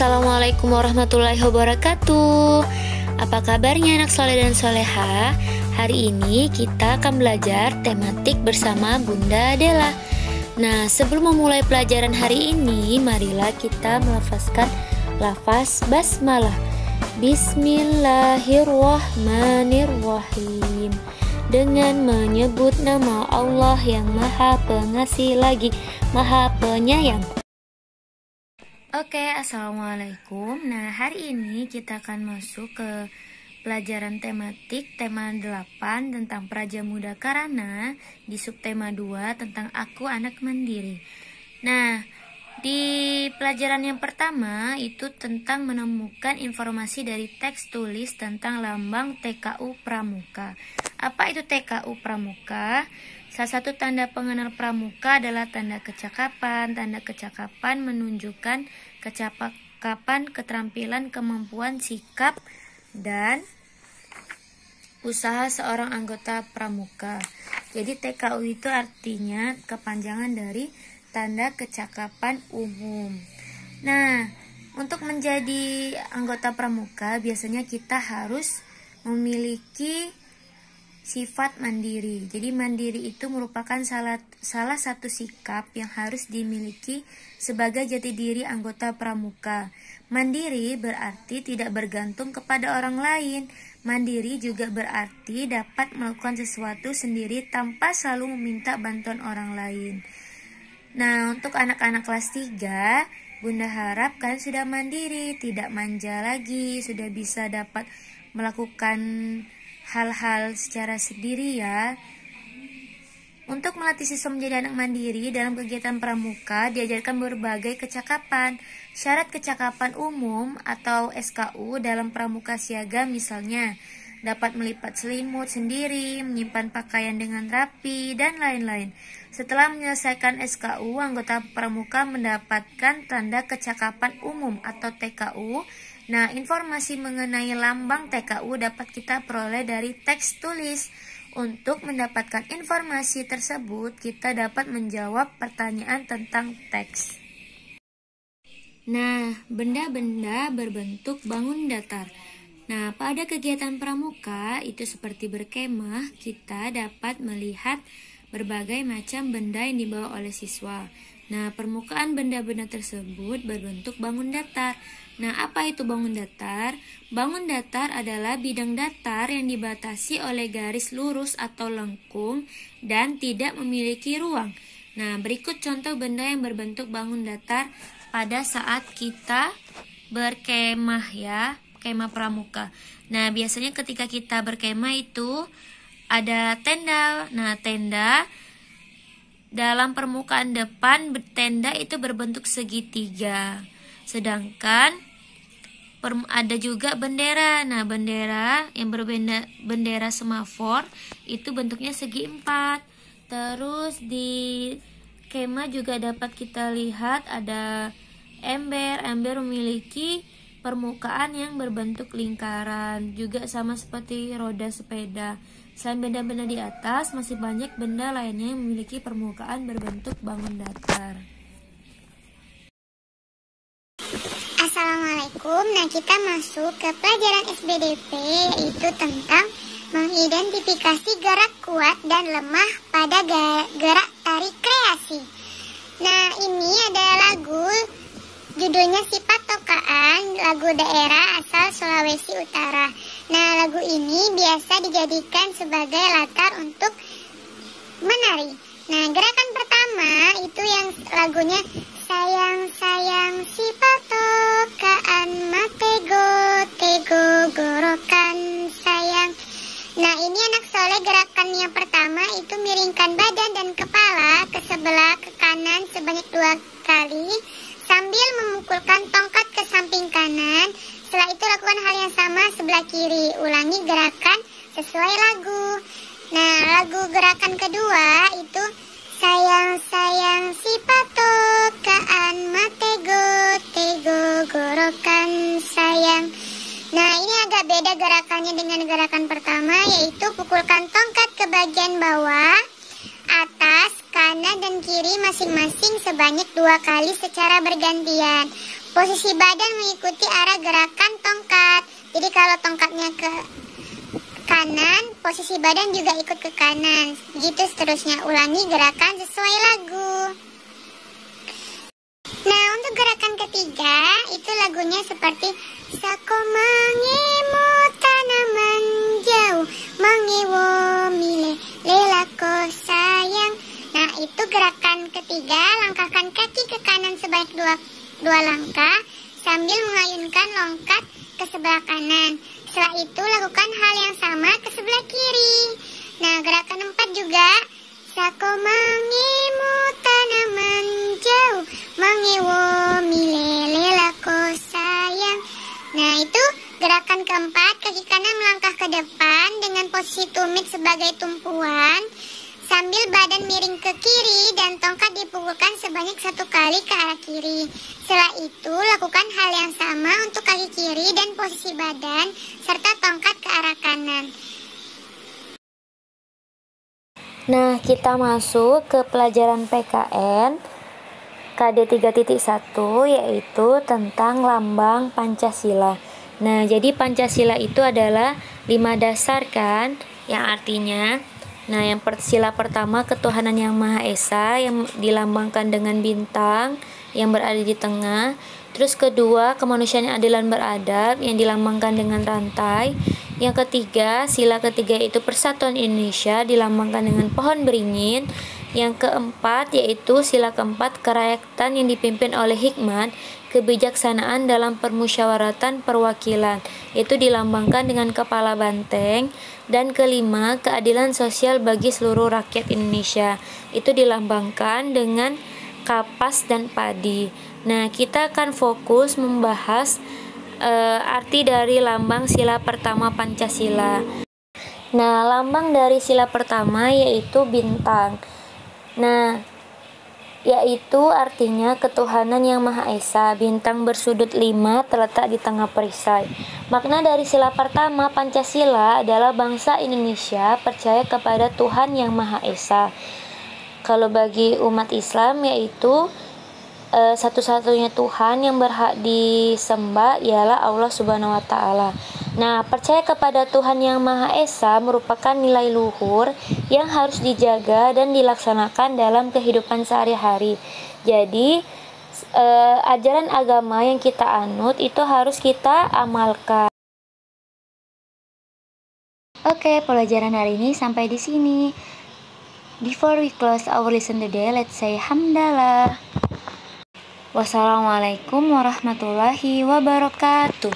Assalamualaikum warahmatullahi wabarakatuh. Apa kabarnya anak soleh dan soleha? Hari ini kita akan belajar tematik bersama Bunda Adela. Nah, sebelum memulai pelajaran hari ini, marilah kita melafazkan lafaz basmalah. Bismillahirrahmanirrahim. Dengan menyebut nama Allah yang Maha Pengasih lagi Maha Penyayang. Oke, assalamualaikum. Nah, hari ini kita akan masuk ke pelajaran tematik tema 8 tentang Praja Muda Karana di subtema 2 tentang Aku Anak Mandiri. Nah, di pelajaran yang pertama itu tentang menemukan informasi dari teks tulis tentang lambang TKU Pramuka. Apa itu TKU Pramuka? Salah satu tanda pengenal pramuka adalah tanda kecakapan. Tanda kecakapan menunjukkan kecakapan, keterampilan, kemampuan, sikap, dan usaha seorang anggota pramuka. Jadi TKU itu artinya kepanjangan dari tanda kecakapan umum. Nah, untuk menjadi anggota pramuka biasanya kita harus memiliki sifat mandiri. Jadi mandiri itu merupakan salah satu sikap yang harus dimiliki sebagai jati diri anggota pramuka. Mandiri berarti tidak bergantung kepada orang lain. Mandiri juga berarti dapat melakukan sesuatu sendiri tanpa selalu meminta bantuan orang lain. Nah, untuk anak-anak kelas 3, Bunda harap kalian sudah mandiri, tidak manja lagi, sudah bisa dapat melakukan hal-hal secara sendiri ya. Untuk melatih siswa menjadi anak mandiri dalam kegiatan pramuka diajarkan berbagai kecakapan. Syarat kecakapan umum atau SKU dalam pramuka siaga misalnya dapat melipat selimut sendiri, menyimpan pakaian dengan rapi, dan lain-lain. Setelah menyelesaikan SKU, anggota pramuka mendapatkan tanda kecakapan umum atau TKU. Nah, informasi mengenai lambang TKU dapat kita peroleh dari teks tulis. Untuk mendapatkan informasi tersebut, kita dapat menjawab pertanyaan tentang teks. Nah, benda-benda berbentuk bangun datar. Nah, pada kegiatan pramuka itu seperti berkemah, kita dapat melihat berbagai macam benda yang dibawa oleh siswa. Nah, permukaan benda-benda tersebut berbentuk bangun datar. Nah, apa itu bangun datar? Bangun datar adalah bidang datar yang dibatasi oleh garis lurus atau lengkung dan tidak memiliki ruang. Nah, berikut contoh benda yang berbentuk bangun datar pada saat kita berkemah ya. Kemah pramuka. Nah, biasanya ketika kita berkemah itu ada tenda. Nah, tenda dalam permukaan depan tenda itu berbentuk segitiga. Sedangkan ada juga bendera. Nah, bendera yang bendera semafor itu bentuknya segi empat. Terus di kemah juga dapat kita lihat ada ember. Ember memiliki permukaan yang berbentuk lingkaran, juga sama seperti roda sepeda. Selain benda-benda di atas, masih banyak benda lainnya yang memiliki permukaan berbentuk bangun datar. Assalamualaikum. Nah, kita masuk ke pelajaran SBDP, yaitu tentang mengidentifikasi gerak kuat dan lemah pada gerak tari kreasi. Nah, ini ada lagu judulnya Si Patokaan, lagu daerah asal Sulawesi Utara. Nah, lagu ini biasa dijadikan sebagai latar untuk menari. Nah, gerakan pertama itu yang lagunya sayang-sayang si patokaan matego tego gorokan sayang. Nah, ini anak soleh gerakan yang pertama itu miringkan badan dan kepala ke sebelah ke kanan sebanyak 2 kali sambil memukulkan tongkat ke samping kanan. Setelah itu lakukan hal yang sama sebelah kiri. Ulangi gerakan sesuai lagu. Nah, lagu gerakan kedua itu sayang-sayang si patokaan matego tego gorokan sayang. Nah, ini agak beda gerakannya dengan gerakan pertama, yaitu pukulkan tongkat ke bagian bawah, atas, kanan, kanan dan kiri masing-masing sebanyak 2 kali secara bergantian. Posisi badan mengikuti arah gerakan tongkat. Jadi kalau tongkatnya ke kanan, posisi badan juga ikut ke kanan. Gitu seterusnya, ulangi gerakan sesuai lagu. Nah, untuk gerakan ketiga, itu lagunya seperti Sako mangemo tanaman jauh, mangewo mile lelako sayang. Nah, itu gerakan ketiga, langkahkan kaki ke kanan sebanyak dua langkah sambil mengayunkan longkat ke sebelah kanan. Setelah itu lakukan hal yang sama ke sebelah kiri. Nah, gerakan 4 juga. Sako mangemo tanaman jauh, mangewo mile lelako sayang. Nah, itu gerakan keempat, kaki kanan melangkah ke depan dengan posisi tumit sebagai tumpuan, sambil badan miring ke kiri dan tongkat dipukulkan sebanyak 1 kali ke arah kiri. Setelah itu, lakukan hal yang sama untuk kaki kiri dan posisi badan, serta tongkat ke arah kanan. Nah, kita masuk ke pelajaran PKN KD 3.1, yaitu tentang lambang Pancasila. Nah, jadi Pancasila itu adalah 5 dasar kan, yang artinya, nah, yang sila pertama ketuhanan yang Maha Esa yang dilambangkan dengan bintang yang berada di tengah. Terus kedua, kemanusiaan yang adil dan beradab yang dilambangkan dengan rantai. Yang ketiga, sila ketiga itu persatuan Indonesia dilambangkan dengan pohon beringin. Yang keempat yaitu sila keempat kerakyatan yang dipimpin oleh hikmat, kebijaksanaan dalam permusyawaratan perwakilan, itu dilambangkan dengan kepala banteng. Dan kelima, keadilan sosial bagi seluruh rakyat Indonesia, itu dilambangkan dengan kapas dan padi. Nah, kita akan fokus membahas arti dari lambang sila pertama Pancasila. Nah, lambang dari sila pertama yaitu bintang. Nah, yaitu artinya ketuhanan yang Maha Esa. Bintang bersudut 5 terletak di tengah perisai. Makna dari sila pertama Pancasila adalah bangsa Indonesia percaya kepada Tuhan yang Maha Esa. Kalau bagi umat Islam yaitu satu-satunya Tuhan yang berhak disembah ialah Allah Subhanahu wa Ta'ala. Nah, percaya kepada Tuhan yang Maha Esa merupakan nilai luhur yang harus dijaga dan dilaksanakan dalam kehidupan sehari-hari. Jadi, ajaran agama yang kita anut itu harus kita amalkan. Oke, pelajaran hari ini sampai di sini. Before we close our lesson today, let's say hamdalah. Wassalamualaikum warahmatullahi wabarakatuh.